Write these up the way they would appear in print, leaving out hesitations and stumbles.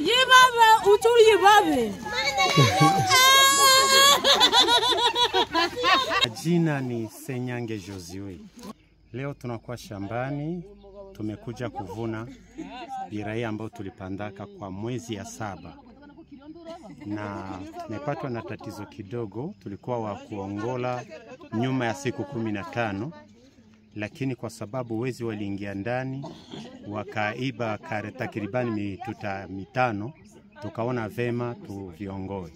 Yebaba uturi yebabe. Jina ni Senyange Josue. Leo tunakuwa shambani, tumekuja kuvuna birahi ambao tulipandaka kwa mwezi ya 7. Na tumepatwa na tatizo kidogo, tulikuwa wa kuongola nyuma ya siku 15, lakini kwa sababu wezi waliingia ndani wakaiba kare takribani mituta 5, tukaona vema tuviongoe.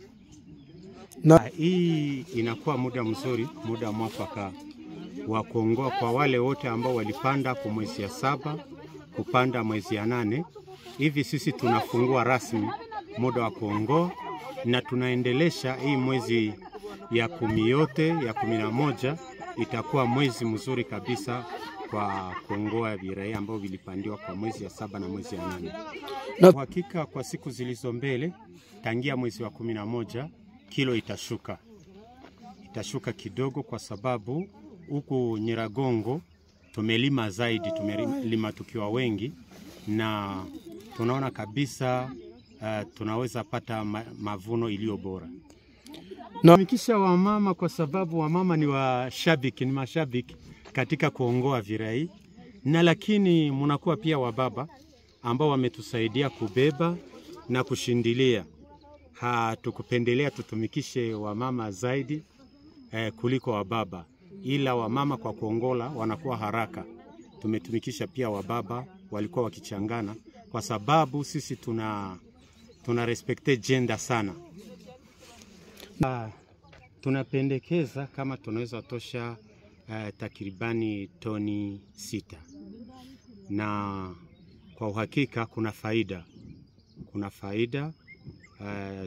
Na hii inakuwa muda mzuri, muda mwafaka wa kuongoa kwa wale wote ambao walipanda kwa mwezi ya 7 kupanda mwezi ya 8. Hivi sisi tunafungua rasmi muda wa kuongoa na tunaendelesha hii mwezi ya 10 yote ya 11 itakuwa mwezi mzuri kabisa kwa kuongoa birahi ambao vilipandiwa kwa mwezi ya 7 na mwezi ya 8. Kwa hakika kwa siku zilizo mbele tangia mwezi wa 11 kilo itashuka kidogo, kwa sababu huku Nyiragongo tumelima zaidi, tumelima tukiwa wengi, na tunaona kabisa tunaweza pata mavuno iliyo bora. Tumikisha wamama kwa sababu wamama ni mashabiki katika kuongoa birahi, na lakini munakuwa pia wababa ambao wametusaidia kubeba na kushindilia. Tukupendelea tutumikishe wamama zaidi kuliko wababa, ila wamama kwa kuongola wanakuwa haraka. Tumetumikisha pia wababa, walikuwa wakichangana kwa sababu sisi tuna respecte gender sana. Tunapendekeza kama tunaweza tosha takribani toni 6, na kwa uhakika kuna faida.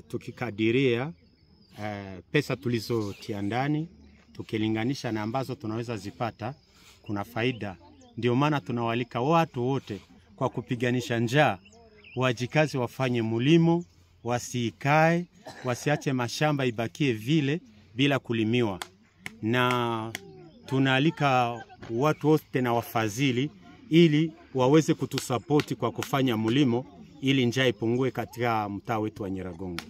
Tukikadiria pesa tulizotia ndani tukilinganisha na ambazo tunaweza zipata, kuna faida. Ndio maana tunawalika watu wote kwa kupiganisha njaa wajikazi, wafanye mulimo, wasikae, wasiache mashamba ibakie vile bila kulimiwa. Na tunaalika watu wote na wafadhili ili waweze kutusapoti kwa kufanya mulimo ili njaa ipungue katika mtaa wetu wa Nyiragongo.